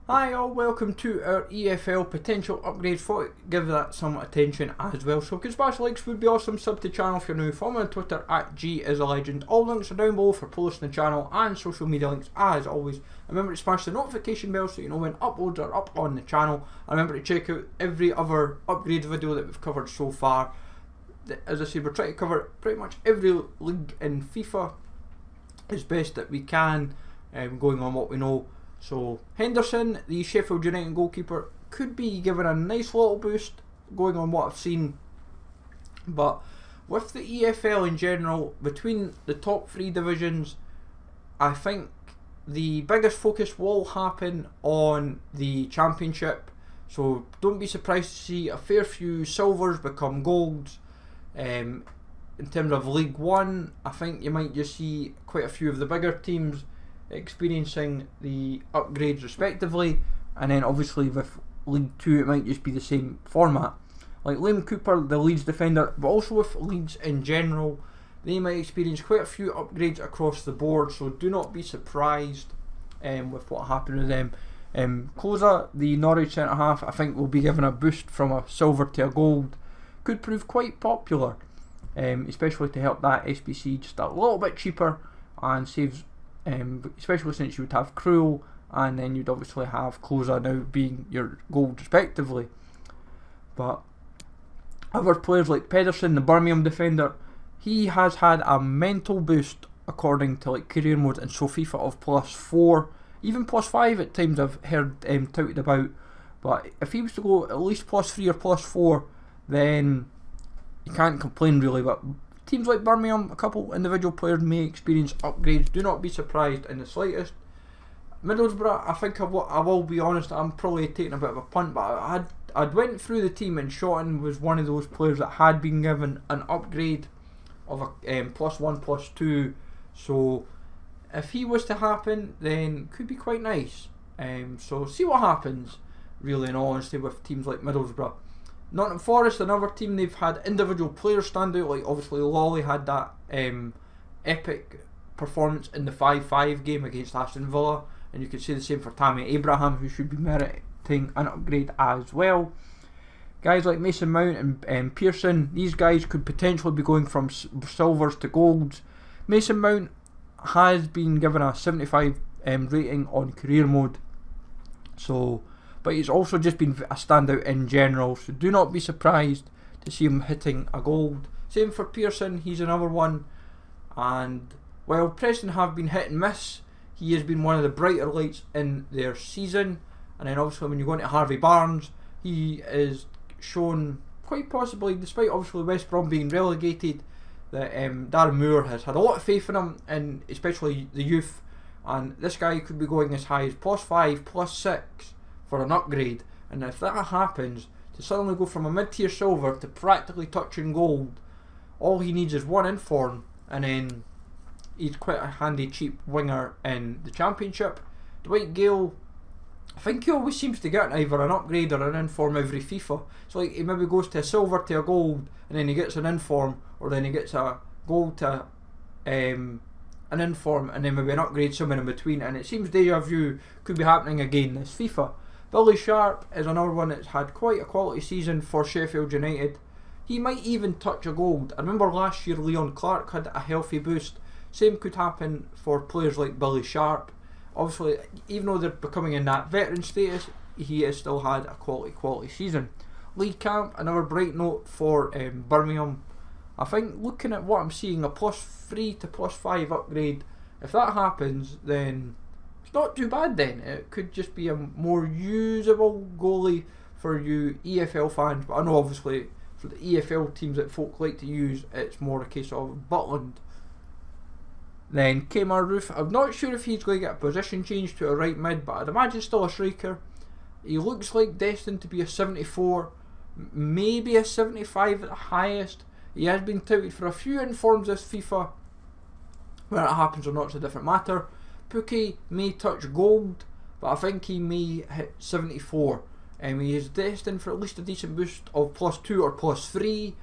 Hi all, welcome to our EFL Potential Upgrades. Thought I'd give that some attention as well. So smash likes would be awesome. Sub to the channel if you're new. Follow me on Twitter at @GIsALegend. All links are down below for playlists in the channel and social media links as always. Remember to smash the notification bell so you know when uploads are up on the channel. And remember to check out every other upgrade video that we've covered so far. As I said, we're trying to cover pretty much every league in FIFA as best that we can, going on what we know. So Henderson, the Sheffield United goalkeeper, could be given a nice little boost going on what I've seen. But with the EFL in general, between the top three divisions, I think the biggest focus will happen on the Championship. So don't be surprised to see a fair few silvers become golds. In terms of League One, I think you might just see quite a few of the bigger teams experiencing the upgrades respectively, and then obviously with League 2 it might just be the same format. Like Liam Cooper, the Leeds defender, but also with Leeds in general, they might experience quite a few upgrades across the board, so do not be surprised with what happened with them. Closer, the Norwich centre half, I think will be given a boost from a silver to a gold. Could prove quite popular, especially to help that SBC just a little bit cheaper and saves, especially since you would have Krul and then you'd obviously have Closer now being your gold respectively. But other players like Pedersen, the Birmingham defender, he has had a mental boost according to like career mode and so FIFA of +4, even +5 at times I've heard touted about. But if he was to go at least +3 or +4, then you can't complain really. But teams like Birmingham, a couple individual players may experience upgrades. Do not be surprised in the slightest. Middlesbrough, I think I will be honest, I'm probably taking a bit of a punt, but I'd went through the team and Shotton was one of those players that had been given an upgrade of a +1, +2. So if he was to happen, then could be quite nice. So see what happens, really, in all honesty, with teams like Middlesbrough. Nottingham Forest, another team, they've had individual players stand out, like obviously Lolly had that epic performance in the 5-5 game against Aston Villa, and you could say the same for Tammy Abraham, who should be meriting an upgrade as well. Guys like Mason Mount and Pearson, these guys could potentially be going from silvers to golds. Mason Mount has been given a 75 rating on career mode, so but he's also just been a standout in general, so do not be surprised to see him hitting a gold. Same for Pearson, he's another one. And while Preston have been hit and miss, he has been one of the brighter lights in their season. And then obviously when you go into Harvey Barnes, he is shown quite possibly, despite obviously West Brom being relegated, that Darren Moore has had a lot of faith in him, and especially the youth. And this guy could be going as high as +5, +6 for an upgrade. And if that happens, to suddenly go from a mid-tier silver to practically touching gold, all he needs is one inform, and then he's quite a handy cheap winger in the Championship. Dwight Gale, I think he always seems to get either an upgrade or an inform every FIFA. So like he maybe goes to a silver to a gold, and then he gets an inform, or then he gets a gold to an inform, and then maybe an upgrade somewhere in between. And it seems deja vu could be happening again this FIFA. Billy Sharp is another one that's had quite a quality season for Sheffield United. He might even touch a gold. I remember last year Leon Clark had a healthy boost. Same could happen for players like Billy Sharp. Obviously, even though they're becoming in that veteran status, he has still had a quality season. Lee Camp, another bright note for Birmingham. I think looking at what I'm seeing, a +3 to +5 upgrade, if that happens, then it's not too bad then. It could just be a more usable goalie for you EFL fans, but I know obviously for the EFL teams that folk like to use, it's more a case of Butland. Then Kemar Roof, I'm not sure if he's going to get a position change to a right mid, but I'd imagine still a striker. He looks like destined to be a 74, maybe a 75 at the highest. He has been touted for a few informs this FIFA. Whether it happens or not is a different matter. Pookie may touch gold, but I think he may hit 74. He is destined for at least a decent boost of +2 or +3.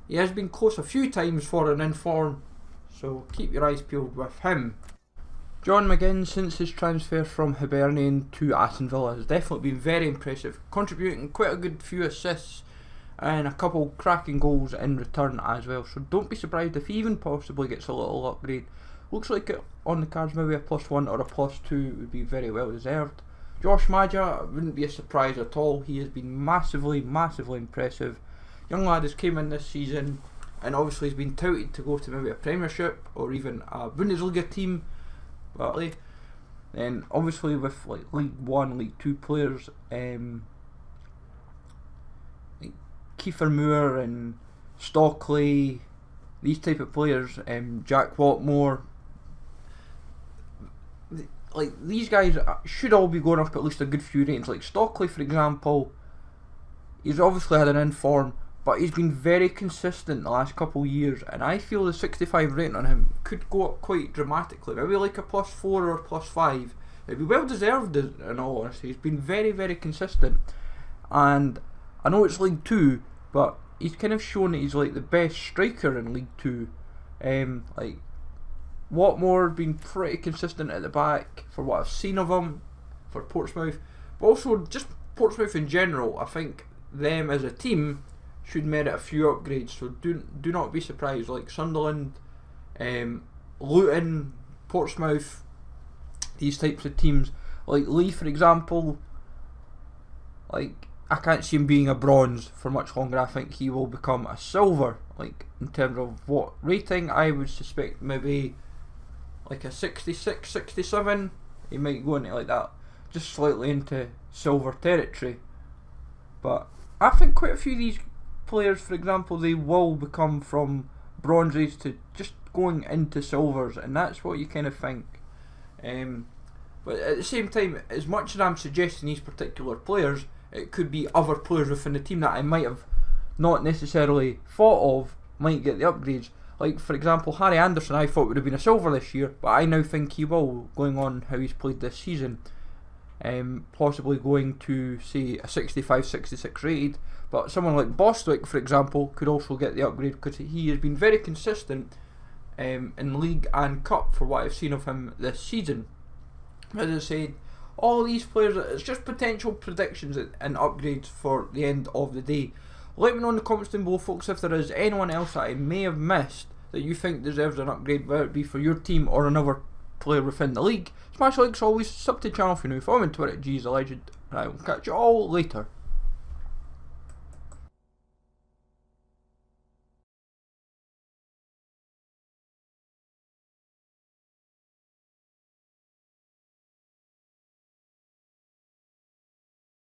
He has been close a few times for an inform, so keep your eyes peeled with him. John McGinn, since his transfer from Hibernian to Aston Villa, has definitely been very impressive, contributing quite a good few assists and a couple cracking goals in return as well. So don't be surprised if he even possibly gets a little upgrade. Looks like it on the cards, maybe a +1 or a +2 would be very well deserved. Josh Maja wouldn't be a surprise at all. He has been massively impressive. Young lad has came in this season and obviously has been touted to go to maybe a Premiership or even a Bundesliga team. But then obviously with like League 1, League 2 players, like Kiefer Moore and Stockley, these type of players, Jack Watmore, like these guys should all be going up at least a good few ratings. Like Stockley, for example, he's obviously had an inform, but he's been very consistent the last couple of years, and I feel the 65 rating on him could go up quite dramatically. Maybe like a +4 or +5. It'd be well deserved in all honesty. He's been very consistent, and I know it's League 2, but he's kind of shown that he's like the best striker in League 2. Like Watmore been pretty consistent at the back for what I've seen of him for Portsmouth, but also just Portsmouth in general. I think them as a team should merit a few upgrades, so do not be surprised. Like Sunderland, Luton, Portsmouth, these types of teams. Like Lee, for example, like I can't see him being a bronze for much longer. I think he will become a silver. Like in terms of what rating, I would suspect maybe like a 66, 67. He might go into like that, just slightly into silver territory. But I think quite a few of these players, for example, they will become from bronzes to just going into silvers, and that's what you kind of think. But at the same time, as much as I'm suggesting these particular players, it could be other players within the team that I might have not necessarily thought of might get the upgrades. Like for example, Harry Anderson I thought would have been a silver this year, but I now think he will, going on how he's played this season. Possibly going to say a 65, 66 rated, but someone like Bostwick, for example, could also get the upgrade because he has been very consistent in League and Cup for what I've seen of him this season. As I said, all these players, it's just potential predictions and upgrades for the end of the day. Let me know in the comments down below, folks, if there is anyone else that I may have missed that you think deserves an upgrade, whether it be for your team or another player within the league. Smash likes always, sub to the channel if you're new, follow me on Twitter at GSALegend, and I will catch you all later.